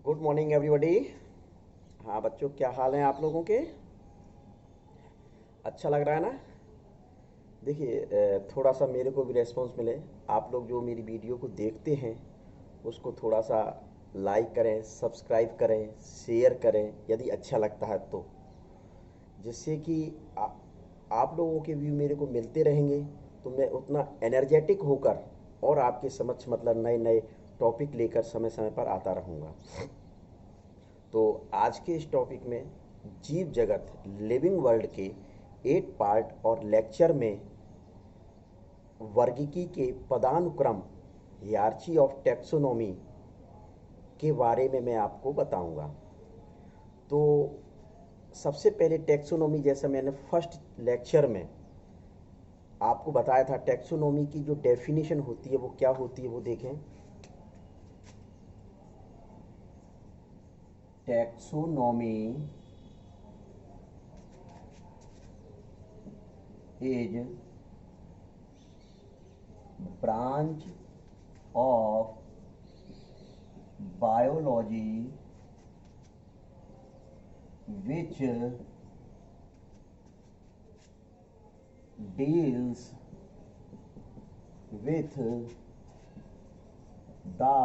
Good morning everybody. हाँ बच्चों, क्या हाल है आप लोगों के? अच्छा लग रहा है ना? देखिए, थोड़ा सा मेरे को भी रेस्पॉन्स मिले। आप लोग जो मेरी वीडियो को देखते हैं उसको थोड़ा सा लाइक करें, सब्सक्राइब करें, शेयर करें यदि अच्छा लगता है तो, जिससे कि आप लोगों के व्यू मेरे को मिलते रहेंगे तो मैं उतना एनर्जेटिक होकर और आपके समक्ष मतलब नए नए टॉपिक लेकर समय समय पर आता रहूँगा। तो आज के इस टॉपिक में जीव जगत लिविंग वर्ल्ड के 8 पार्ट और लेक्चर में वर्गीकी के पदानुक्रम हियरार्ची ऑफ टैक्सोनॉमी के बारे में मैं आपको बताऊंगा। तो सबसे पहले टैक्सोनॉमी, जैसा मैंने फर्स्ट लेक्चर में आपको बताया था, टैक्सोनॉमी की जो डेफिनेशन होती है वो क्या होती है वो देखें। Taxonomy is branch of biology which deals with the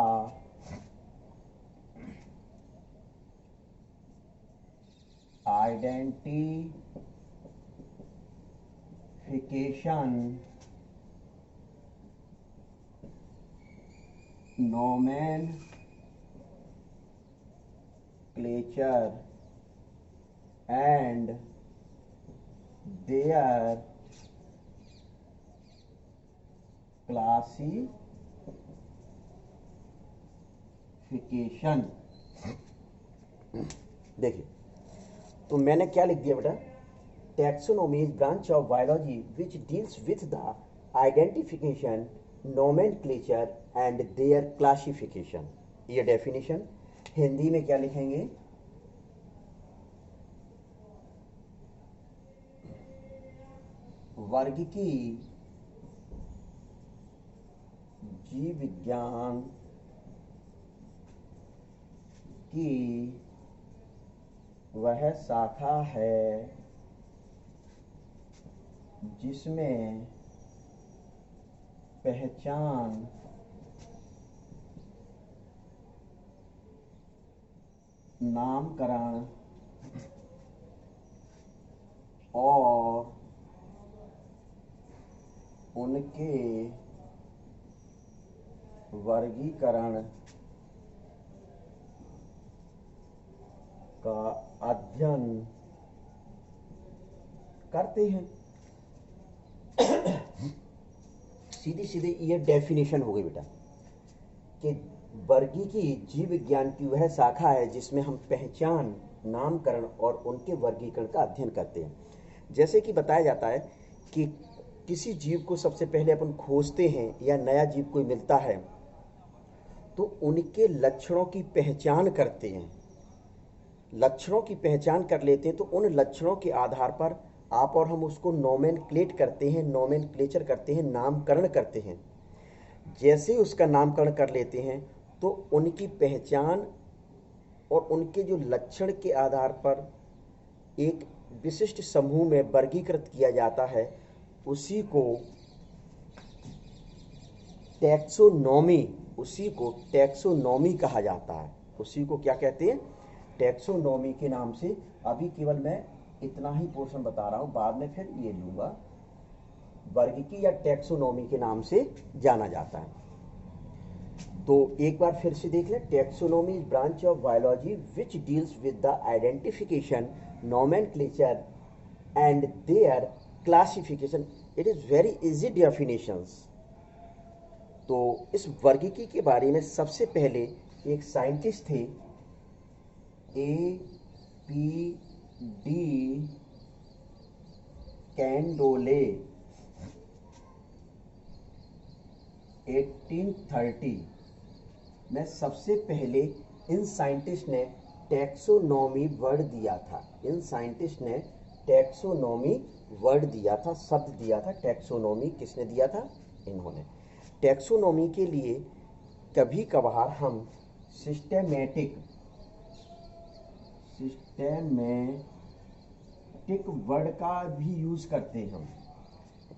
identification, nomenclature and their classification। देखिए, तो मैंने क्या लिख दिया बेटा? Taxonomy is branch of biology which deals with the identification, nomenclature and there classification. ये डेफिनेशन हिंदी में क्या लिखेंगे? वर्गीकी जीव विज्ञान की वह शाखा है जिसमें पहचान, नामकरण और उनके वर्गीकरण का अध्ययन करते हैं। सीधी सीधी ये डेफिनेशन हो गई बेटा कि वर्गीकी जीव विज्ञान की वह शाखा है जिसमें हम पहचान, नामकरण और उनके वर्गीकरण का अध्ययन करते हैं। जैसे कि बताया जाता है कि किसी जीव को सबसे पहले अपन खोजते हैं या नया जीव कोई मिलता है तो उनके लक्षणों की पहचान करते हैं, लक्षणों की पहचान कर लेते हैं। तो उन लक्षणों के आधार पर आप और हम उसको नोमेनक्लेट करते हैं, नोमेनक्लेचर करते हैं, नामकरण करते हैं। जैसे ही उसका नामकरण कर लेते हैं तो उनकी पहचान और उनके जो लक्षण के आधार पर एक विशिष्ट समूह में वर्गीकृत किया जाता है, उसी को टैक्सोनॉमी, उसी को टैक्सोनॉमी कहा जाता है। उसी को क्या कहते हैं? टैक्सोनॉमी के नाम से। अभी केवल मैं इतना ही पोर्शन बता रहा हूँ, बाद में फिर ये लूँगा। वर्गीकी या टैक्सोनॉमी के नाम से जाना जाता है। तो एक बार फिर से देख लें। Taxonomy is branch of biology which deals with the identification, nomenclature and there classification. It is very easy definitions. तो इस वर्गीकी के बारे में सबसे पहले एक साइंटिस्ट थे, A.P.D. कैंडोले, 1830 में सबसे पहले इन साइंटिस्ट ने टैक्सोनॉमी वर्ड दिया था। इन साइंटिस्ट ने टैक्सोनॉमी वर्ड दिया था, शब्द दिया था। टैक्सोनॉमी किसने दिया था? इन्होंने। टैक्सोनॉमी के लिए कभी कभार हम सिस्टेमेटिक सिस्टेमेटिक वर्ड का भी यूज करते हैं हम।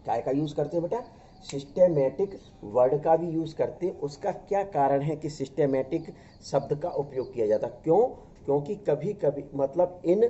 क्या का यूज करते हैं बेटा? सिस्टेमेटिक वर्ड का भी यूज करते हैं। उसका क्या कारण है कि सिस्टेमेटिक शब्द का उपयोग किया जाता? क्यों? क्योंकि कभी कभी मतलब इन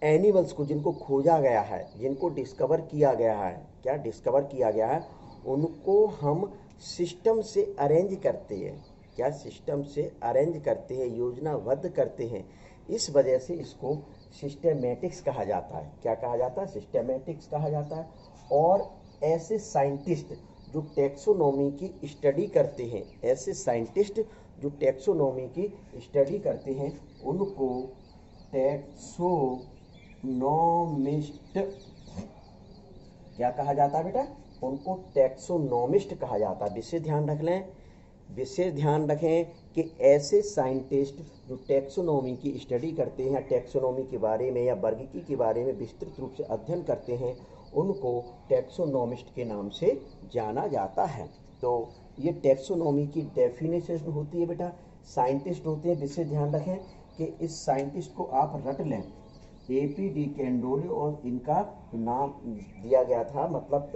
एनिमल्स को जिनको खोजा गया है, जिनको डिस्कवर किया गया है, क्या डिस्कवर किया गया है, उनको हम सिस्टम से अरेंज करते हैं। क्या सिस्टम से अरेंज करते हैं, योजनाबद्ध करते हैं। इस वजह से इसको सिस्टेमेटिक्स कहा जाता है। क्या कहा जाता है? सिस्टेमेटिक्स कहा जाता है। और ऐसे साइंटिस्ट जो टैक्सोनॉमी की स्टडी करते हैं, ऐसे साइंटिस्ट जो टैक्सोनॉमी की स्टडी करते हैं, उनको टैक्सोनॉमिस्ट क्या कहा जाता है बेटा? उनको टैक्सोनॉमिस्ट कहा जाता है। विशेष ध्यान रख लें, विशेष ध्यान रखें कि ऐसे साइंटिस्ट जो टैक्सोनॉमी की स्टडी करते हैं या टैक्सोनॉमी के बारे में या वर्गीकी के बारे में विस्तृत रूप से अध्ययन करते हैं, उनको टैक्सोनॉमिस्ट के नाम से जाना जाता है। तो ये टैक्सोनॉमी की डेफिनेशन होती है बेटा। साइंटिस्ट होते हैं, विशेष ध्यान रखें कि इस साइंटिस्ट को आप रट लें, एपीडी कैंडोले, और इनका नाम दिया गया था, मतलब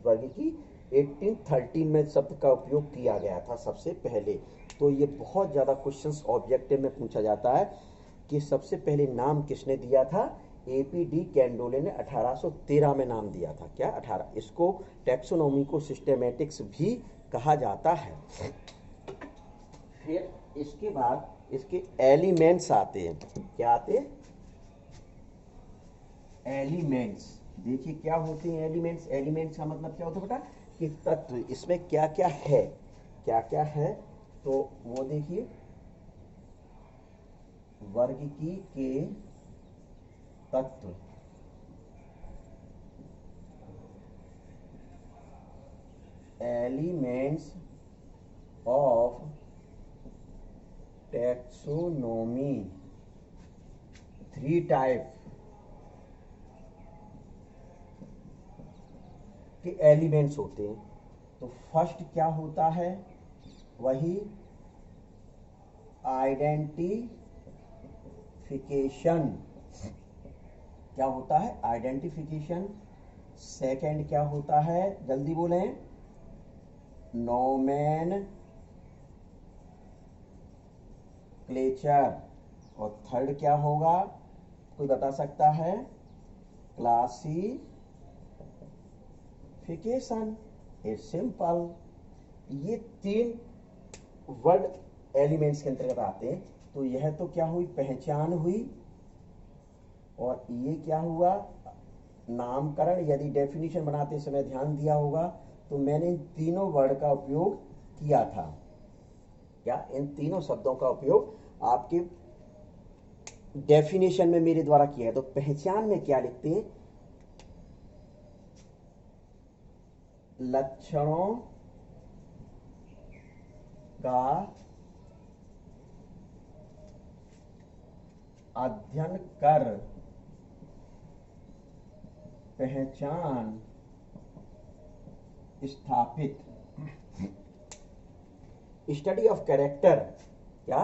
वर्गीकी 1813 में शब्द का उपयोग किया गया था सबसे पहले। तो ये बहुत ज़्यादा क्वेश्चंस ऑब्जेक्टिव में पूछा जाता है कि सबसे पहले नाम किसने दिया था? एपीडी कैंडोले ने 1813 में नाम दिया था। क्या? 18। इसको टैक्सोनॉमी को सिस्टेमेटिक्स भी कहा जाता है। फिर इसके बाद इसके एलिमेंट्स आते हैं। क्या आते हैं? एलिमेंट्स। देखिए क्या होते हैं एलिमेंट्स। एलिमेंट्स का मतलब क्या होता है बेटा? कि तत्व, इसमें क्या क्या है, क्या क्या है। तो वो देखिए, वर्गीकी के तत्व, एलिमेंट्स ऑफ टैक्सोनॉमी, 3 टाइप के एलिमेंट्स होते हैं। तो फर्स्ट क्या होता है? वही आइडेंटिफिकेशन। क्या होता है? आइडेंटिफिकेशन। सेकंड क्या होता है? जल्दी बोलें। नोमेनक्लेचर। और थर्ड क्या होगा? कोई बता सकता है? क्लासिफिकेशन। It's simple. ये 3 वर्ड एलिमेंट्स के अंतर्गत आते हैं। तो यह तो क्या हुई? पहचान हुई। और ये क्या हुआ? नामकरण। यदि डेफिनेशन बनाते समय ध्यान दिया होगा तो मैंने इन तीनों वर्ड का उपयोग किया था। क्या? इन तीनों शब्दों का उपयोग आपके डेफिनेशन में मेरे द्वारा किया है। तो पहचान में क्या लिखते हैं? लक्षणों का अध्ययन कर पहचान स्थापित। Study of character. क्या?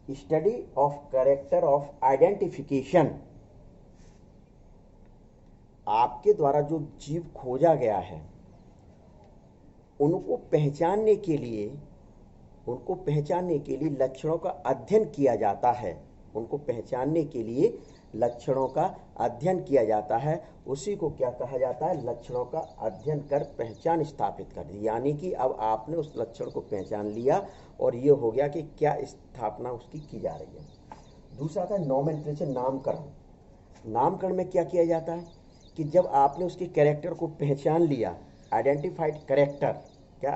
Study of character of identification. आपके द्वारा जो जीव खोजा गया है, उनको पहचानने के लिए लक्षणों का अध्ययन किया जाता है। उनको पहचानने के लिए लक्षणों का अध्ययन किया जाता है। उसी को क्या कहा जाता है? लक्षणों का अध्ययन कर पहचान स्थापित कर दी। यानी कि अब आपने उस लक्षण को पहचान लिया और ये हो गया कि क्या स्थापना उसकी की जा रही है। दूसरा था नोमेनक्लेचर, नामकरण। नामकरण में क्या किया जाता है कि जब आपने उसके कैरेक्टर को पहचान लिया, आइडेंटिफाइड कैरेक्टर, क्या?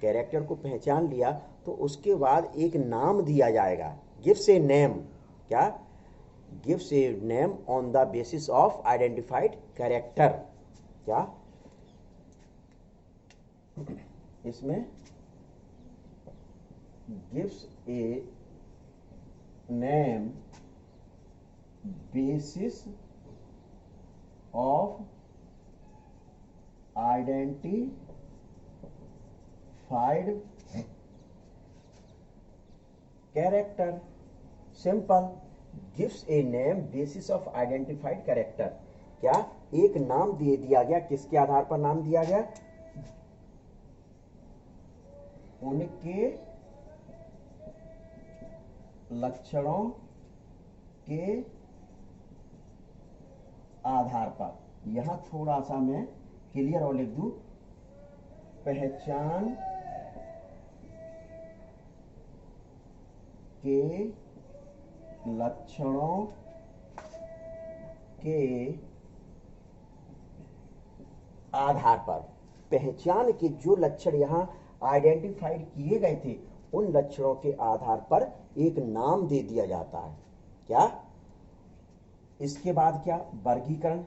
कैरेक्टर को पहचान लिया, तो उसके बाद एक नाम दिया जाएगा। Gives a name. क्या? Gives a name on the basis of identified character. क्या? इसमें gives a name basis of identified character. Simple, gives a name basis of identified character. क्या एक नाम दे दिया गया, किसके आधार पर नाम दिया गया? उनके लक्षणों के आधार पर। यहां थोड़ा सा मैं क्लियर और लिख दूं, पहचान के लक्षणों के आधार पर। पहचान के जो लक्षण यहां आइडेंटिफाइड किए गए थे, उन लक्षणों के आधार पर एक नाम दे दिया जाता है। क्या? इसके बाद क्या? वर्गीकरण।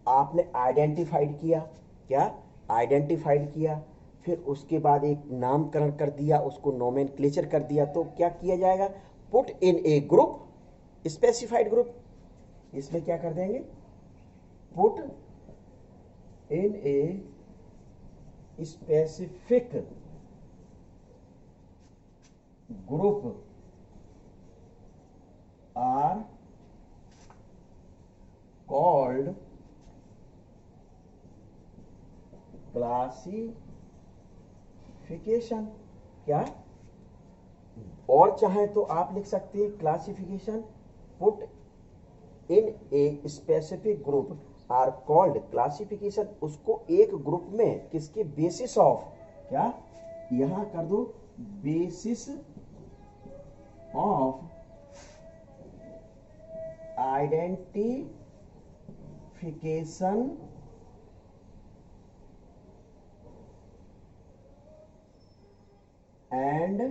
आपने आइडेंटिफाइड किया, क्या? आइडेंटिफाइड किया, फिर उसके बाद एक नामकरण कर दिया, उसको नोमेनक्लेचर कर दिया, तो क्या किया जाएगा? Put in a group, specified group. इसमें क्या कर देंगे? Put in a specific group are called classification. क्या? और चाहे तो आप लिख सकते हैं classification. Put in a specific group are called classification. उसको एक ग्रुप में किसके बेसिस ऑफ, क्या? यहां कर दो basis of identification and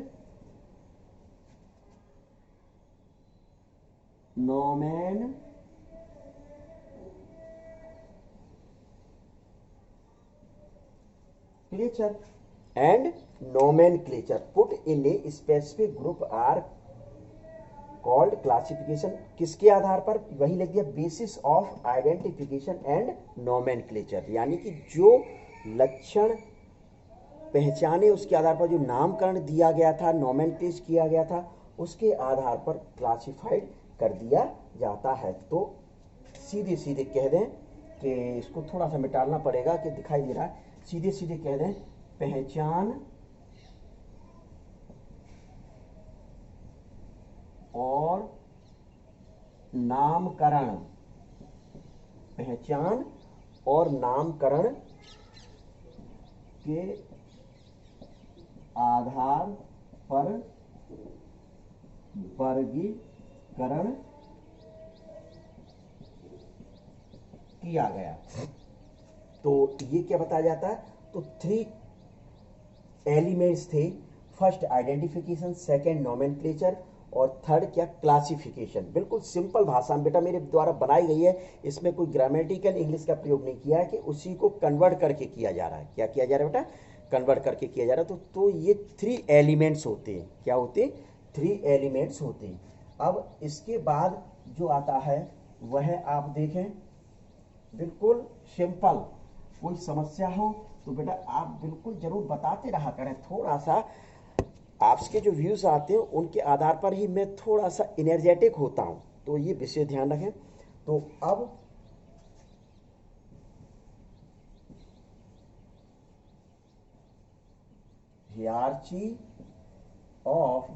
nomenclature and nomenclature put in a specific group are called classification। किसके आधार पर? वही लिख दिया, basis of identification and nomenclature. यानी कि जो लक्षण पहचाने, उसके आधार पर जो नामकरण दिया गया था, नोमेनक्लेच किया गया था, उसके आधार पर क्लासिफाइड कर दिया जाता है। तो सीधे सीधे कह दें कि इसको थोड़ा सा मिटाना पड़ेगा कि दिखाई दे रहा है, सीधे सीधे कह दें पहचान और नामकरण, पहचान और नामकरण के आधार पर वर्गीकरण किया गया। तो ये क्या बताया जाता है? तो 3 एलिमेंट्स थे। फर्स्ट आइडेंटिफिकेशन, सेकंड नोमेनक्लेचर और थर्ड क्या? क्लासिफिकेशन। बिल्कुल सिंपल भाषा में बेटा मेरे द्वारा बनाई गई है, इसमें कोई ग्रामेटिकल इंग्लिश का प्रयोग नहीं किया है, कि उसी को कन्वर्ट करके किया जा रहा है। क्या किया जा रहा है बेटा? कन्वर्ट करके किया जा रहा है। तो ये 3 एलिमेंट्स होते हैं। क्या होते हैं? 3 एलिमेंट्स होते हैं। अब इसके बाद जो आता है वह आप देखें, बिल्कुल सिंपल। कोई समस्या हो तो बेटा आप बिल्कुल जरूर बताते रहा करें। थोड़ा सा आपके जो व्यूज आते हैं उनके आधार पर ही मैं थोड़ा सा एनर्जेटिक होता हूं, तो ये विषय ध्यान रखें। तो अब हियरार्ची ऑफ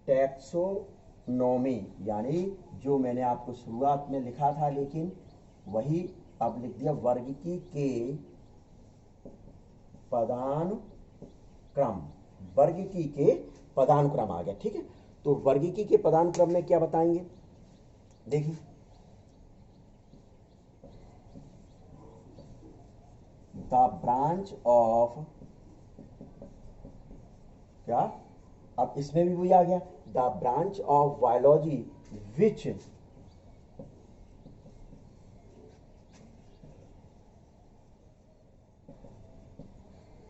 टैक्सोनॉमी, यानी जो मैंने आपको शुरुआत में लिखा था, लेकिन वही अब लिख दिया, वर्गीकी के पदानुक्रम। वर्गीकी के पदानुक्रम आ गया, ठीक है। तो वर्गीकी के पदानुक्रम में क्या बताएंगे? देखिए, द ब्रांच ऑफ, क्या? अब इसमें भी वही आ गया, the branch of biology which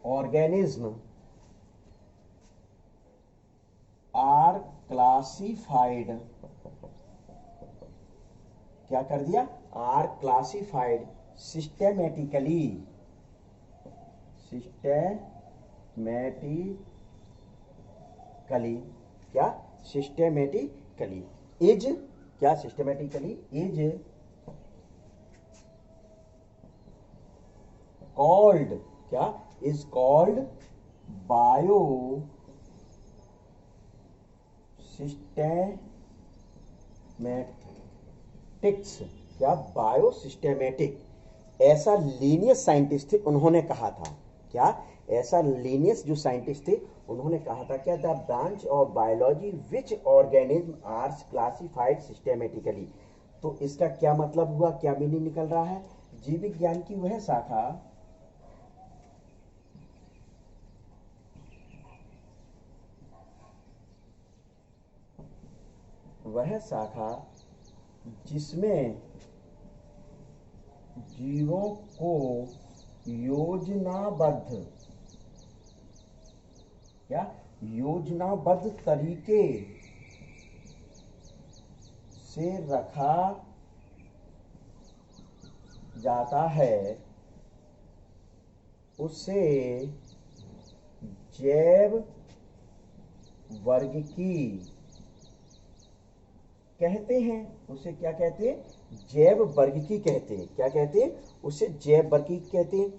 organism are classified, क्या कर दिया? are classified systematically क्या सिस्टेमेटिकली इज क्या सिस्टेमेटिकली इज कॉल्ड क्या इज कॉल्ड बायो सिस्टेमेटिक्स क्या बायो सिस्टेमेटिक ऐसा लीनियस साइंटिस्ट थे उन्होंने कहा था क्या ऐसा लीनियस जो साइंटिस्ट थे उन्होंने कहा था क्या the branch of biology which organism are classified systematically. तो इसका क्या मतलब हुआ क्या मीनिंग निकल रहा है जीव विज्ञान की वह शाखा जिसमें जीवों को योजनाबद्ध तरीके से रखा जाता है उसे जैव वर्गिकी कहते हैं। उसे क्या कहते हैं जैव वर्गिकी कहते हैं। क्या कहते हैं उसे जैव वर्गिकी कहते हैं।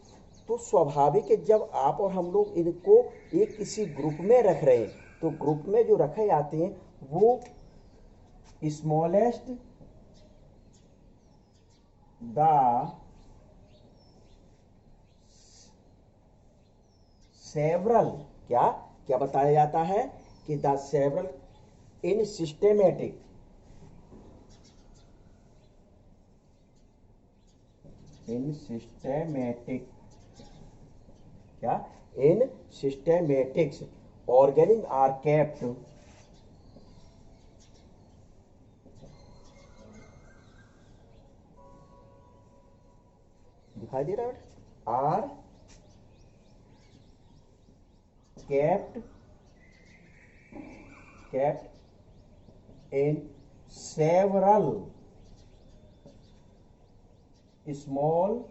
तो स्वाभाविक है जब आप और हम लोग इनको एक किसी ग्रुप में रख रहे हैं तो ग्रुप में जो रखे जाते हैं वो स्मॉलेस्ट द सेवरल क्या क्या बताया जाता है कि द सेवरल इन सिस्टेमेटिक क्या इन सिस्टेमेटिक्स ऑर्गेनिज्म आर केप्ट दिखाई दे रहा है are kept in several small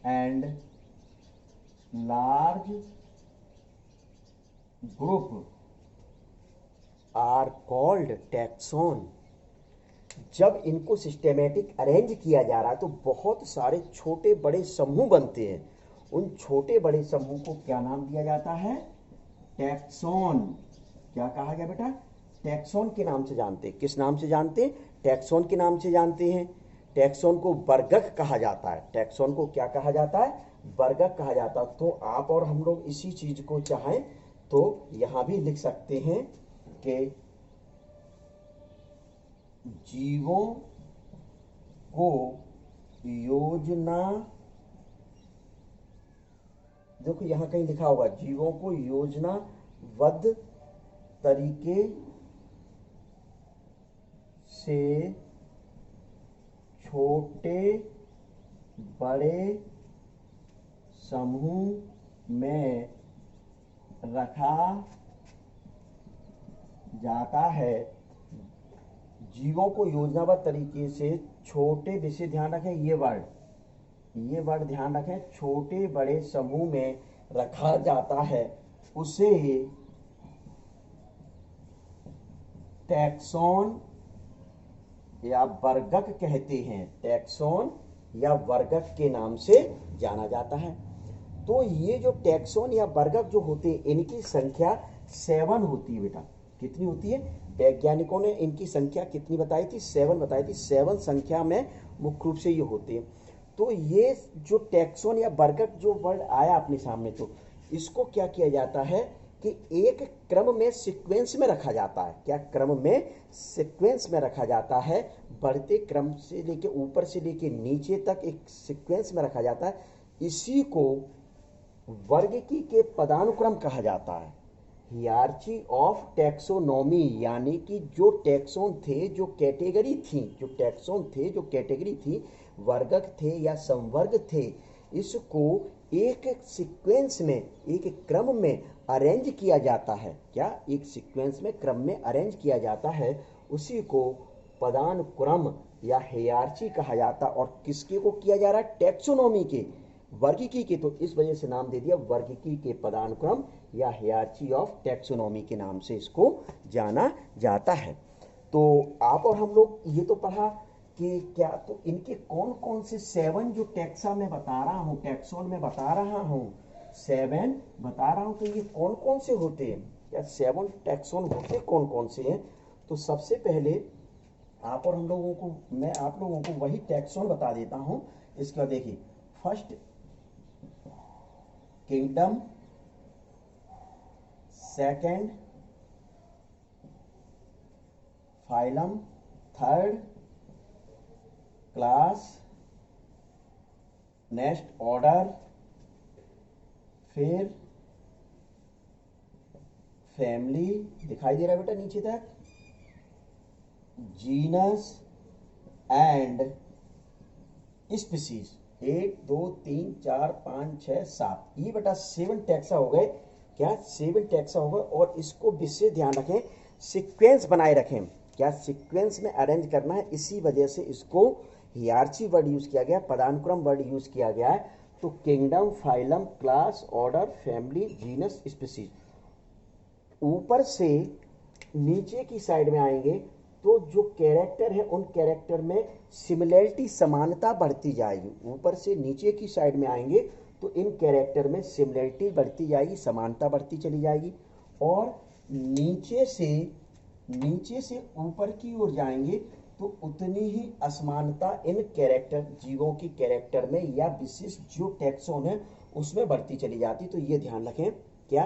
and large group are called taxon। जब इनको सिस्टेमेटिक अरेंज किया जा रहा है तो बहुत सारे छोटे बड़े समूह बनते हैं। उन छोटे बड़े समूह को क्या नाम दिया जाता है टैक्सॉन। क्या कहा गया बेटा टैक्सॉन के नाम से जानते हैं। किस नाम से जानते हैं टैक्सॉन के नाम से जानते हैं। टैक्सॉन को वर्गक कहा जाता है। टैक्सॉन को क्या कहा जाता है वर्गक कहा जाता है। तो आप और हम लोग इसी चीज को चाहें तो यहां भी लिख सकते हैं कि जीवों को देखो यहां कहीं लिखा होगा जीवों को योजनाबद्ध तरीके से छोटे बड़े समूह में रखा जाता है। जीवों को योजनाबद्ध तरीके से छोटे विषय ध्यान रखें ये वर्ड ध्यान रखें छोटे बड़े समूह में रखा जाता है उसे टैक्सॉन या वर्गक कहते हैं। टैक्सॉन या वर्गक के नाम से जाना जाता है। तो ये जो टैक्सॉन या वर्गक जो होते हैं इनकी संख्या 7 होती है बेटा। कितनी होती है वैज्ञानिकों ने इनकी संख्या कितनी बताई थी 7 बताई थी। 7 संख्या में मुख्य रूप से ये होते हैं। तो ये जो टैक्सॉन या वर्गक जो वर्ड आया अपने सामने तो इसको क्या किया जाता है कि एक क्रम में सीक्वेंस में रखा जाता है। क्या क्रम में सीक्वेंस में रखा जाता है बढ़ते क्रम से लेके ऊपर से लेके नीचे तक एक सीक्वेंस में रखा जाता है। इसी को वर्गीकी के पदानुक्रम कहा जाता है। हियरार्ची ऑफ टैक्सोनॉमी यानी कि जो टैक्सोन थे जो कैटेगरी थी वर्गक थे या संवर्ग थे इसको एक सीक्वेंस में एक क्रम में अरेंज किया जाता है। क्या एक सीक्वेंस में क्रम में अरेंज किया जाता है उसी को पदानुक्रम या हियरार्ची कहा जाता। और किसके को किया जा रहा है टैक्सोनॉमी के वर्गीकी के। तो इस वजह से नाम दे दिया वर्गीकी के पदानुक्रम या हायरार्की ऑफ टैक्सोनॉमी के नाम से इसको जाना जाता है। तो आप और हम लोग ये तो पढ़ा कि क्या, तो इनके कौन कौन से 7 जो टैक्सा में बता रहा हूँ, टैक्सोन में बता रहा हूँ, 7 बता रहा हूँ, तो ये कौन कौन से होते हैं, या 7 टैक्सोन होते कौन कौन से हैं। तो सबसे पहले आप और हम लोगों को, मैं आप लोगों को वही टैक्सोन बता देता हूँ। इसके बाद देखिए, first kingdom, second phylum, third class, next order, फिर फैमिली, दिखाई दे रहा है बेटा नीचे तक, जीनस एंड स्पीसीज। 1 2 3 4 5 6 7, ये बेटा 7 टैक्सा हो गए। क्या 7 टैक्सा हो गए। और इसको विशेष ध्यान रखें, सीक्वेंस बनाए रखें, क्या सीक्वेंस में अरेंज करना है, इसी वजह से इसको हियरार्ची वर्ड यूज किया गया, पदानुक्रम वर्ड यूज किया गया है। तो kingdom, phylum, class, order, family, genus, species. ऊपर से नीचे की साइड में आएंगे तो जो कैरेक्टर है उन कैरेक्टर में सिमिलैरिटी, समानता बढ़ती जाएगी। ऊपर से नीचे की साइड में आएंगे तो इन कैरेक्टर में सिमिलैरिटी बढ़ती जाएगी, समानता बढ़ती चली जाएगी। और नीचे से ऊपर की ओर जाएंगे तो उतनी ही असमानता इन कैरेक्टर, जीवों की कैरेक्टर में या विशिष्ट जो टैक्सोन है उसमें बढ़ती चली जाती। तो ये ध्यान रखें। क्या,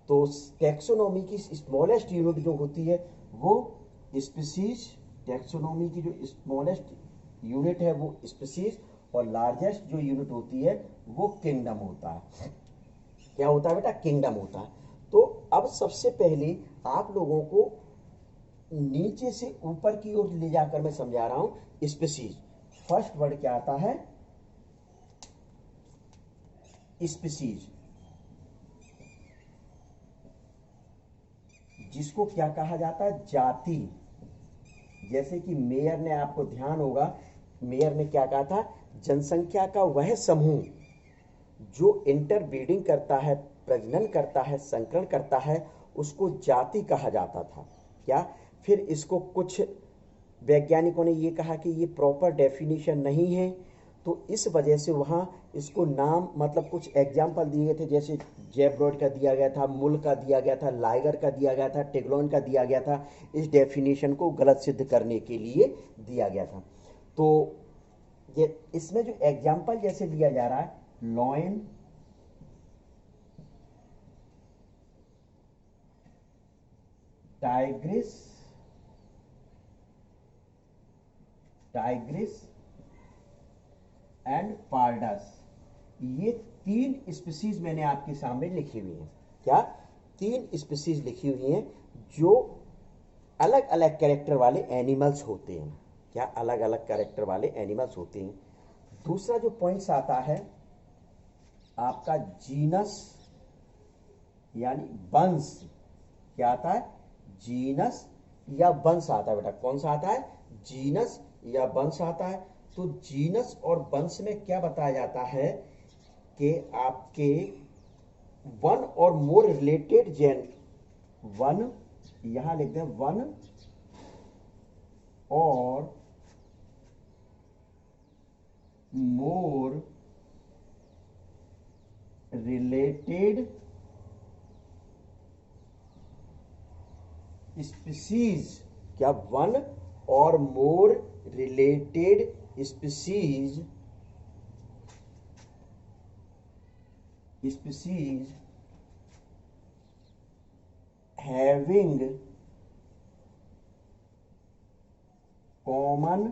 तो टैक्सोनॉमी की स्मॉलेस्ट यूनिट जो होती है वो स्पीसीज, टैक्सोनॉमी की जो स्मॉलेस्ट यूनिट है वो स्पीसीज, और लार्जेस्ट जो यूनिट होती है वो किंगडम होता है। क्या होता है बेटा, किंगडम होता है। तो अब सबसे पहले आप लोगों को नीचे से ऊपर की ओर ले जाकर मैं समझा रहा हूं स्पीसीज। फर्स्ट वर्ड क्या आता है, स्पीसीज, जिसको क्या कहा जाता है, जाति। जैसे कि मेयर ने, आपको ध्यान होगा, मेयर ने क्या कहा था, जनसंख्या का वह समूह जो इंटरब्रीडिंग करता है, प्रजनन करता है, संकरण करता है, उसको जाति कहा जाता था। क्या, फिर इसको कुछ वैज्ञानिकों ने ये कहा कि ये प्रॉपर डेफिनेशन नहीं है, तो इस वजह से वहाँ इसको नाम, मतलब कुछ एग्जाम्पल दिए गए थे, जैसे जेब्रॉइड का दिया गया था, मुल का दिया गया था, लाइगर का दिया गया था, टेग्लोन का दिया गया था। इस डेफिनेशन को गलत सिद्ध करने के लिए दिया गया था। तो ये इसमें जो एग्जाम्पल जैसे लिया जा रहा है, लॉयन, टाइग्रिस, एंड पार्डस, ये 3 स्पीसीज मैंने आपके सामने लिखी हुई हैं। क्या, 3 स्पीसीज लिखी हुई हैं जो अलग अलग कैरेक्टर वाले एनिमल्स होते हैं। क्या, अलग अलग कैरेक्टर वाले एनिमल्स होते हैं। दूसरा जो पॉइंट्स आता है आपका, जीनस यानी वंश। क्या आता है, जीनस या वंश आता है बेटा। कौन सा आता है, जीनस या वंश आता है। तो जीनस और वंश में क्या बताया जाता है कि आपके वन और मोर रिलेटेड जेन, वन, यहां लिख दें, वन और मोर रिलेटेड स्पीसीज। क्या, वन और more related species having common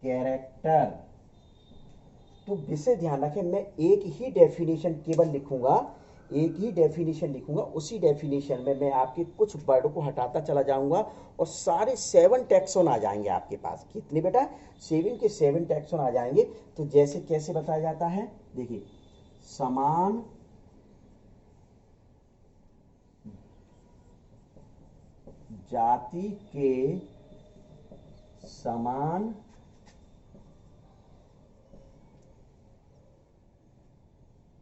character. तो विषय ध्यान रखें, मैं एक ही डेफिनेशन केवल लिखूंगा, एक ही डेफिनेशन लिखूंगा, उसी डेफिनेशन में मैं आपके कुछ वर्ड को हटाता चला जाऊंगा और सारे 7 टैक्सोन आ जाएंगे आपके पास। कितने बेटा, 7 के 7 टैक्सोन आ जाएंगे। तो जैसे कैसे बताया जाता है, देखिए, समान जाति के समान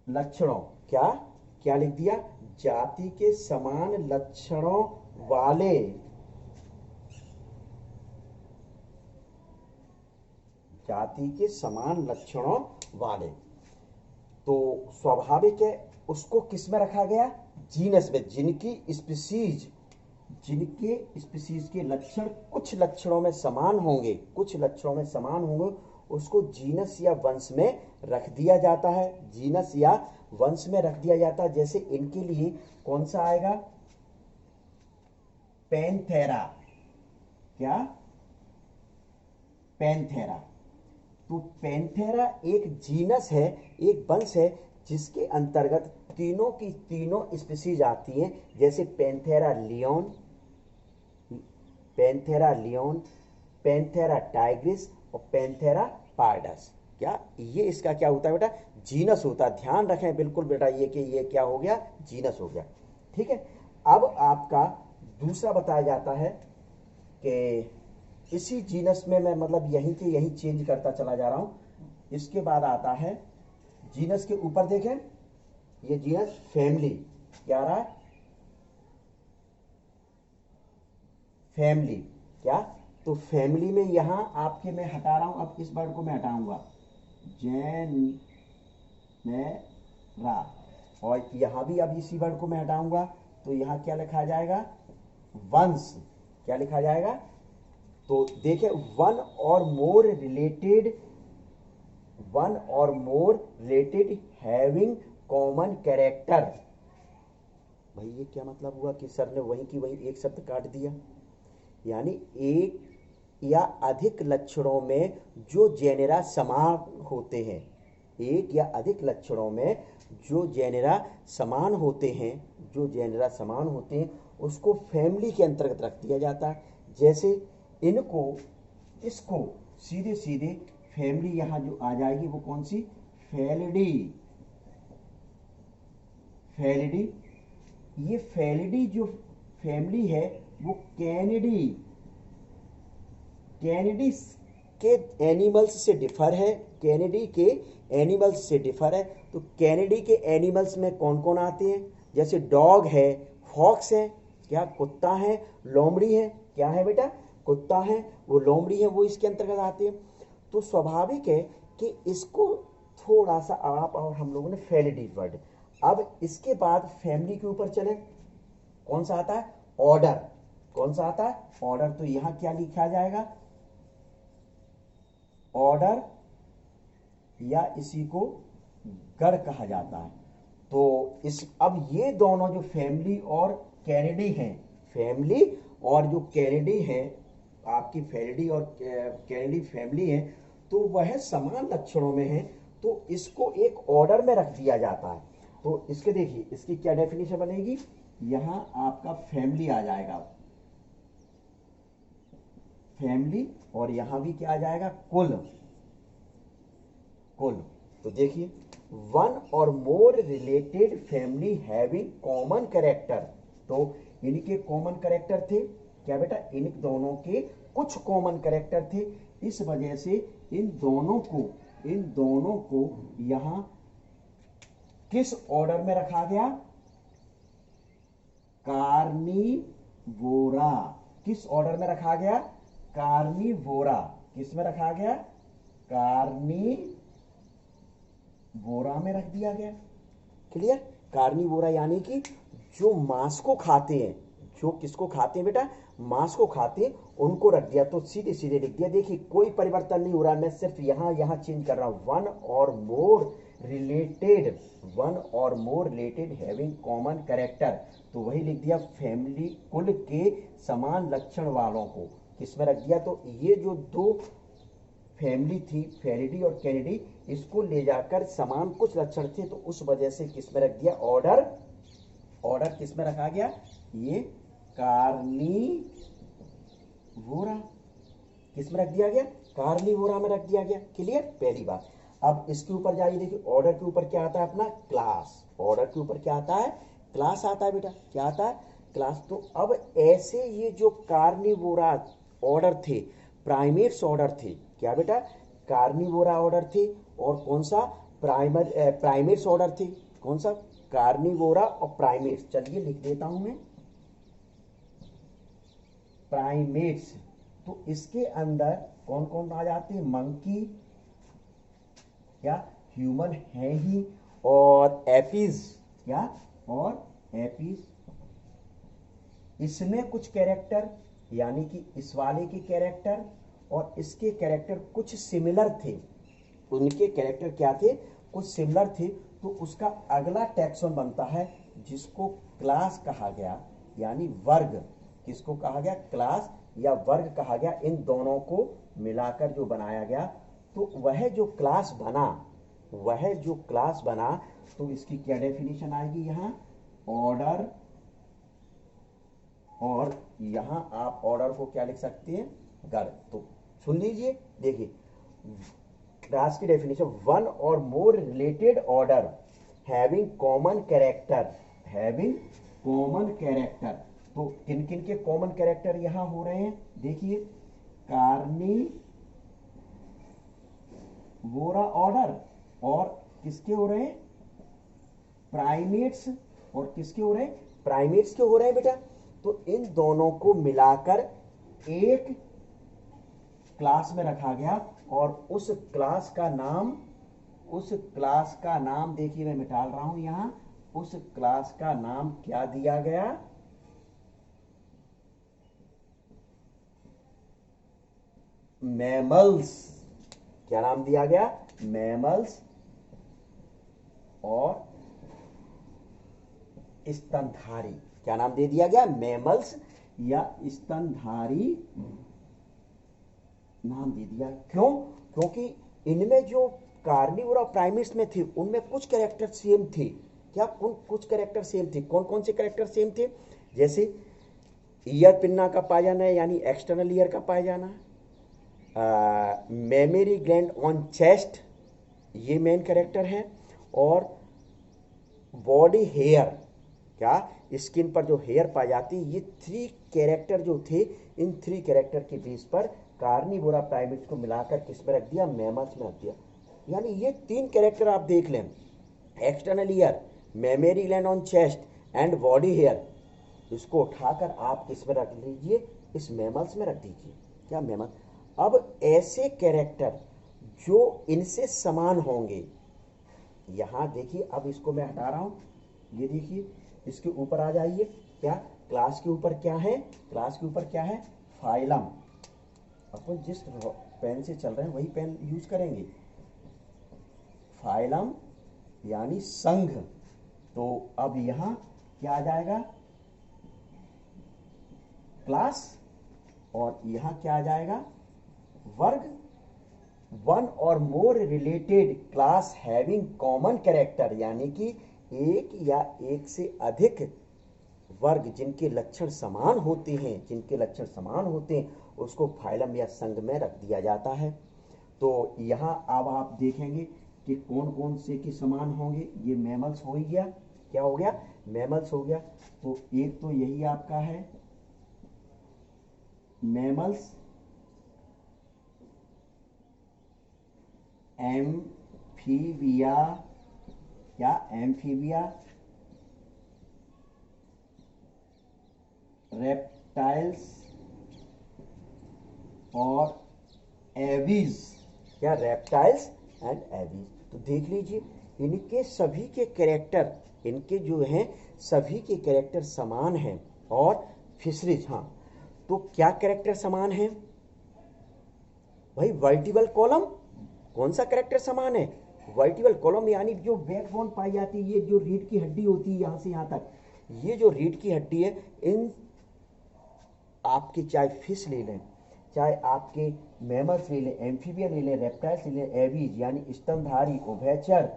लक्षणों, क्या क्या लिख दिया, जाति के समान लक्षणों वाले, जाति के समान लक्षणों वाले। तो स्वाभाविक है उसको किस में रखा गया, जीनस में, जिनकी स्पीसीज, जिनके स्पीसीज के लक्षण कुछ लक्षणों में समान होंगे, कुछ लक्षणों में समान होंगे, उसको जीनस या वंश में रख दिया जाता है, जीनस या वंश में रख दिया जाता है। जैसे इनके लिए कौन सा आएगा, पैंथेरा, क्या, पैंथेरा। तो पैंथेरा एक जीनस है, एक वंश है जिसके अंतर्गत तीनों की तीनों स्पीसीज आती हैं, जैसे panthera leo, panthera leo, panthera tigris और पैंथेरा पार्डस। क्या ये इसका क्या होता है बेटा, जीनस होता है। ध्यान रखें बिल्कुल बेटा ये कि ये क्या हो गया, जीनस हो गया। ठीक है, अब आपका दूसरा बताया जाता है कि इसी जीनस में मैं मतलब यहीं के यहीं चेंज करता चला जा रहा हूं। इसके बाद आता है जीनस के ऊपर देखें, ये जीनस फैमिली, क्या रहा है, फैमिली, क्या, तो फैमिली में यहां आपके मैं हटा रहा हूं, अब इस वर्ड को मैं हटाऊंगा, जेनेरा, और यहां भी अब इसी वर्ड को मैं हटाऊंगा, तो यहां क्या लिखा जाएगा, वंश, क्या लिखा जाएगा। तो देखिए, वन और more related having common character. भाई ये क्या मतलब हुआ कि सर ने वहीं की वहीं एक शब्द काट दिया, यानी एक या अधिक लक्षणों में जो जेनेरा समान होते हैं, एक या अधिक लक्षणों में जो जेनेरा समान होते हैं, जो जेनेरा समान होते हैं उसको फैमिली के अंतर्गत रख दिया जाता है। जैसे इनको, इसको सीधे सीधे फैमिली यहां जो आ जाएगी वो कौन सी, फेलिडी, फेलिडी। ये फेलिडी जो फैमिली है वो कैनिडी, कैनिडी के एनिमल्स से डिफर है, कैनिडी के एनिमल्स से डिफर है। तो कैनिडी के एनिमल्स में कौन कौन आते हैं, जैसे डॉग है, फॉक्स है, क्या, कुत्ता है, लोमड़ी है, क्या है बेटा, कुत्ता है, वो लोमड़ी है, वो इसके अंतर्गत आते हैं। तो स्वाभाविक है कि इसको थोड़ा सा आप और हम लोगों ने फेलिडी वर्ड। अब इसके बाद फैमिली के ऊपर चले, कौन सा आता है, ऑर्डर, कौन सा आता है, ऑर्डर। तो यहां क्या लिखा जाएगा, ऑर्डर, या इसी को गढ़ कहा जाता है। तो इस, अब ये दोनों जो फैमिली और कैनिडी हैं, फैमिली और जो कैनिडी है, आपकी फेलिडी और कैनिडी फैमिली है, तो वह समान लक्षणों में है, तो इसको एक ऑर्डर में रख दिया जाता है। तो इसके देखिए इसकी क्या डेफिनेशन बनेगी, यहां आपका फैमिली आ जाएगा, फैमिली, और यहां भी क्या आ जाएगा, कुल, कुल। तो देखिए, वन और more related family having common character. तो इनके कॉमन कैरेक्टर थे, क्या बेटा, इन दोनों के कुछ कॉमन कैरेक्टर थे, इस वजह से इन दोनों को यहां किस ऑर्डर में रखा गया, कार्निवोरा, किस ऑर्डर में रखा गया, कार्निवोरा, किस में रखा गया, कार्निवोरा में रख दिया गया। क्लियर, कार्निवोरा यानी कि जो मांस को खाते हैं, जो किसको खाते हैं बेटा, मांस को खाते हैं, उनको रख दिया। तो सीधे सीधे लिख दिया, देखिए कोई परिवर्तन नहीं हो रहा है, मैं सिर्फ यहां चेंज कर रहा हूं, वन और more related having common character. तो वही लिख दिया, फैमिली, कुल के समान लक्षण वालों को किसमें रख दिया। तो ये जो दो फैमिली थी, फेलिडी और कैनिडी, इसको ले जाकर समान कुछ लक्षण थे, तो उस वजह से किसमें रख दिया, ऑर्डर, ऑर्डर किसमें रखा गया, ये कार्निवोरा, किसमें रख दिया गया, कार्निवोरा में रख दिया गया। क्लियर, पहली बात। अब इसके ऊपर जाइए, देखिए ऑर्डर के ऊपर क्या आता है अपना, क्लास, ऑर्डर के ऊपर क्या आता है, क्लास आता है बेटा, क्या आता है, क्लास। तो अब ऐसे ये जो कार्निवोरा ऑर्डर थे, प्राइमेट्स ऑर्डर थे, क्या बेटा, कार्निवोरा ऑर्डर थे, और कौन सा, प्राइमेट्स ऑर्डर थे, कौन सा, कार्निवोरा और प्राइमेट्स। चलिए लिख देता हूं मैं प्राइमेट्स। तो इसके अंदर कौन कौन आ जाते हैं? मंकी, क्या ह्यूमन है ही, और एपीज, क्या और एपीज। इसमें कुछ कैरेक्टर यानी कि इस वाले के कैरेक्टर और इसके कैरेक्टर कुछ सिमिलर थे। उनके कैरेक्टर क्या थे? कुछ सिमिलर थे। तो उसका अगला टैक्सॉन बनता है जिसको क्लास कहा गया, यानी वर्ग। किसको कहा गया? क्लास या वर्ग कहा गया। इन दोनों को मिलाकर जो बनाया गया, तो वह जो क्लास बना, तो इसकी क्या डेफिनेशन आएगी? यहां ऑर्डर, और यहां आप ऑर्डर को क्या लिख सकते हैं? गण। तो सुन लीजिए, देखिए क्लास की डेफिनेशन, वन और more related order having common character, तो किन किन के कॉमन कैरेक्टर यहां हो रहे हैं? देखिए कार्निवोरा ऑर्डर, और किसके हो रहे हैं? प्राइमेट्स। और किसके हो रहे हैं? प्राइमेट्स के हो रहे हैं बेटा। तो इन दोनों को मिलाकर एक क्लास में रखा गया, और उस क्लास का नाम देखिए मैं मिटा रहा हूं यहां। उस क्लास का नाम क्या दिया गया? मैमल्स। क्या नाम दिया गया? मैमल्स और स्तनधारी। क्या नाम दे दिया गया? मैमल्स या स्तनधारी नाम दे दिया। क्यों? क्योंकि इनमें जो कार्निवोरा प्राइमेट्स में थे उनमें कुछ कैरेक्टर सेम थे। क्या कुछ कैरेक्टर सेम थे? कौन कौन से कैरेक्टर सेम थे? जैसे ईयर पिन्ना का पाया जाना है, यानी एक्सटर्नल ईयर का पाया जाना, मेमोरी ग्लैंड ऑन चेस्ट, ये मेन कैरेक्टर है। और बॉडी हेयर, क्या स्किन पर जो हेयर पाई जाती है, ये 3 कैरेक्टर जो थे, इन 3 कैरेक्टर के बेस पर कार्निवोरा प्राइमेट्स को मिलाकर किस में रख दिया? मैमल्स में रख दिया। यानी ये 3 कैरेक्टर आप देख लें, external ear, mammary gland on chest and body hair, इसको उठाकर आप इसमें रख लीजिए, इस मैमल्स में रख दीजिए। क्या मैमल? अब ऐसे कैरेक्टर जो इनसे समान होंगे, यहां देखिए, अब इसको मैं हटा रहा हूं, ये देखिए, इसके ऊपर आ जाइए। क्या क्लास के ऊपर क्या है? क्लास के ऊपर क्या है? फाइलम। अपन जिस पेन से चल रहे हैं वही पेन यूज करेंगे। फाइलम यानी संघ। तो अब यहां क्या आ जाएगा? क्लास। और यहां क्या आ जाएगा? वर्ग। वन और more related class having common character, यानी कि एक या एक से अधिक वर्ग जिनके लक्षण समान होते हैं, उसको फाइलम या संघ में रख दिया जाता है। तो यहां अब आप देखेंगे कि कौन कौन से के समान होंगे। ये मैमल्स हो गया। क्या हो गया? मैमल्स हो गया। तो एक तो यही आपका है मैमल्स, एम्फीबिया, क्या एम्फीबिया, रेप्टाइल्स और एवीज। क्या? Reptiles and aves. तो देख लीजिए, इनके सभी के कैरेक्टर, इनके जो हैं सभी के कैरेक्टर समान हैं। और फिशरीज, हाँ, तो क्या कैरेक्टर समान है भाई? Vertebral column. कौन सा कैरेक्टर समान है? वर्टिबल कॉलम, यानी जो बैकबोन पाई जाती है, ये जो रीढ़ की हड्डी होती है यहां से यहां तक, ये जो रीढ़ की हड्डी है, इन आपके चाहे फिश ले लें, चाहे आपके मैमल्स ले लें, एम्फीबियन ले लें, रेप्टाइल्स ले लें, एवीज यानी स्तनधारी, उभयचर,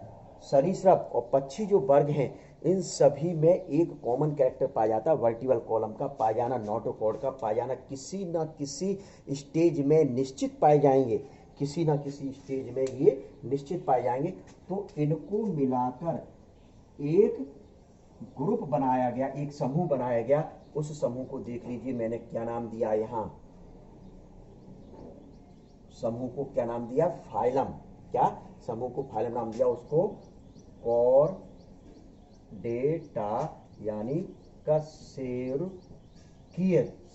सरीसृप और पक्षी जो वर्ग हैं, इन सभी में एक कॉमन कैरेक्टर पाया जाता है, वर्टिबल कॉलम का पाया जाना, नोटोकॉर्ड का पाया जाना। किसी न किसी स्टेज में निश्चित पाए जाएंगे, किसी न किसी स्टेज में ये निश्चित पाए जाएंगे। तो इनको मिलाकर एक ग्रुप बनाया गया, एक समूह बनाया गया। उस समूह को देख लीजिए, मैंने क्या नाम दिया? यहां समूह को क्या नाम दिया? फाइलम। क्या? समूह को फाइलम नाम दिया, उसको यानी कशेरुकीय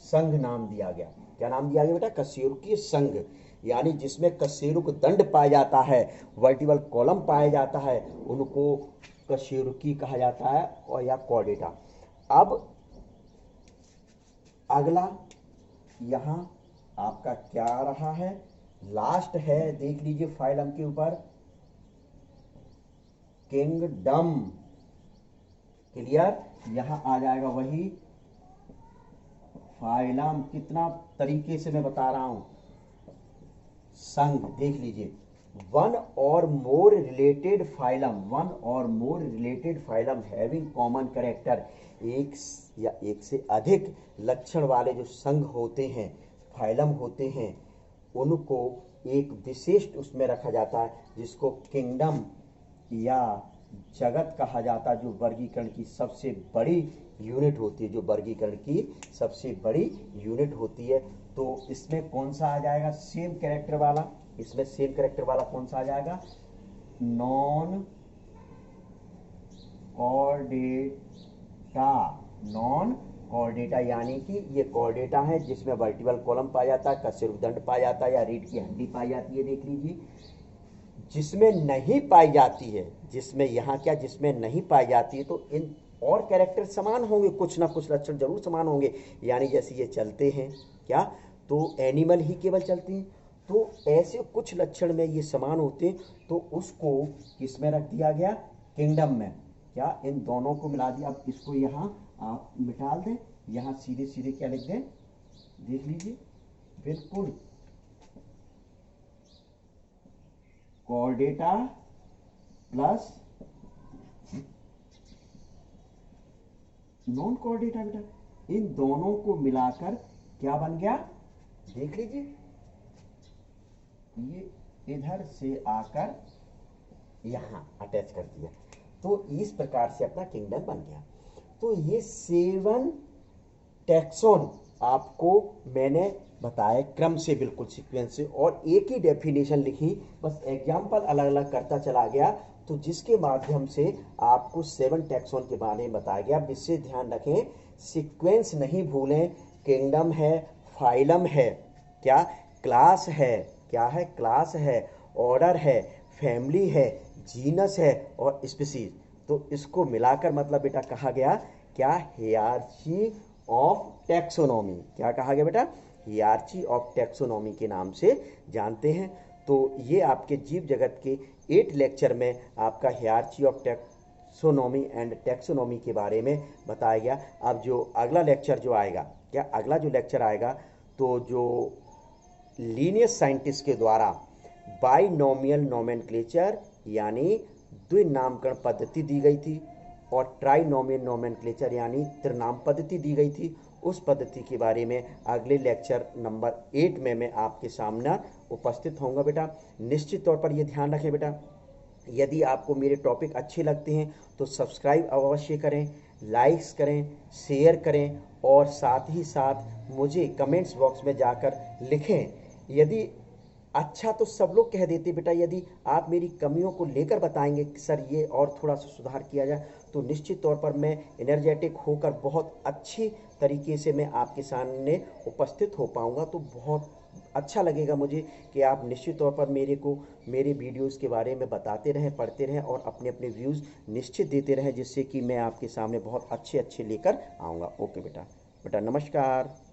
संघ नाम दिया गया। क्या नाम दिया गया बेटा? कशेरुकीय संघ, यानी जिसमें कशेरुक दंड पाया जाता है, वर्टिबल कॉलम पाया जाता है, उनको कशेरुकी कहा जाता है और या कॉर्डेटा। अब अगला यहां आपका क्या रहा है, लास्ट है, देख लीजिए फाइलम के ऊपर, किंगडम। क्लियर? यहां आ जाएगा वही फाइलम, कितना तरीके से मैं बता रहा हूं, संघ। देख लीजिए, वन और more related phylum having common character, एक या एक से अधिक लक्षण वाले जो संघ होते हैं, फाइलम होते हैं, उनको एक विशिष्ट उसमें रखा जाता है, जिसको किंगडम या जगत कहा जाता है, जो वर्गीकरण की सबसे बड़ी यूनिट होती है, जो वर्गीकरण की सबसे बड़ी यूनिट होती है। तो इसमें कौन सा आ जाएगा? सेम कैरेक्टर वाला। इसमें सेम कैरेक्टर वाला कौन सा आ जाएगा? नॉन कॉर्डेटा, यानी कि ये कॉर्डेटा है जिसमें वर्टिबल कॉलम पाया जाता है, कशेरुक दंड पाया जाता है या रीढ़ की हड्डी पाई जाती है। देख लीजिए, जिसमें नहीं पाई जाती है, जिसमें यहाँ क्या, जिसमें नहीं पाई जाती है, तो इन और कैरेक्टर समान होंगे, कुछ ना कुछ लक्षण जरूर समान होंगे। यानी जैसे ये चलते हैं क्या, तो एनिमल ही केवल चलते हैं, तो ऐसे कुछ लक्षण में ये समान होते हैं, तो उसको किस में रख दिया गया? किंगडम में। क्या इन दोनों को मिला दिया। अब इसको यहाँ आप मिटा दें, यहाँ सीधे सीधे क्या लिख दें, देख लीजिए, बिल्कुल कॉर्डेटा प्लस नॉन कॉर्डेटा। बेटा इन दोनों को मिलाकर क्या बन गया? देख लीजिए, ये इधर से आकर यहां अटैच कर दिया, तो इस प्रकार से अपना किंगडम बन गया। तो ये 7 टैक्सोन आपको मैंने बताया क्रम से, बिल्कुल सीक्वेंस से, और एक ही डेफिनेशन लिखी, बस एग्जाम्पल अलग अलग करता चला गया, तो जिसके माध्यम से आपको 7 टैक्सोन के बारे में बताया गया। विशेष ध्यान रखें, सीक्वेंस नहीं भूलें। किंगडम है, फाइलम है, क्या क्लास है, क्या है क्लास है, ऑर्डर है, फैमिली है, जीनस है और स्पीसीज। तो इसको मिलाकर मतलब बेटा कहा गया क्या? हियरार्ची ऑफ टैक्सोनॉमी। क्या कहा गया बेटा? हियरार्ची ऑफ टैक्सोनॉमी के नाम से जानते हैं। तो ये आपके जीव जगत के 8 लेक्चर में आपका हियरार्ची ऑफ टैक्सोनॉमी एंड टैक्सोनॉमी के बारे में बताया गया। अब जो अगला लेक्चर जो आएगा, क्या अगला जो लेक्चर आएगा, तो जो लीनियस साइंटिस्ट के द्वारा बाइनोमियल नोमेनक्लेचर यानी द्विनामकरण पद्धति दी गई थी, और ट्राइनोमियल नोमेनक्लेचर यानी त्रिनाम पद्धति दी गई थी, उस पद्धति के बारे में अगले लेक्चर नंबर 8 में मैं आपके सामने उपस्थित होऊंगा। बेटा निश्चित तौर पर यह ध्यान रखें बेटा, यदि आपको मेरे टॉपिक अच्छे लगते हैं तो सब्सक्राइब अवश्य करें, लाइक्स करें, शेयर करें, और साथ ही साथ मुझे कमेंट्स बॉक्स में जाकर लिखें। यदि अच्छा तो सब लोग कह देते बेटा, यदि आप मेरी कमियों को लेकर बताएंगे कि सर ये और थोड़ा सा सुधार किया जाए, तो निश्चित तौर पर मैं एनर्जेटिक होकर बहुत अच्छी तरीके से मैं आपके सामने उपस्थित हो पाऊंगा। तो बहुत अच्छा लगेगा मुझे कि आप निश्चित तौर पर मेरे वीडियोस के बारे में बताते रहें, पढ़ते रहें और अपने अपने व्यूज़ निश्चित देते रहें, जिससे कि मैं आपके सामने बहुत अच्छे लेकर आऊँगा। ओके बेटा, नमस्कार।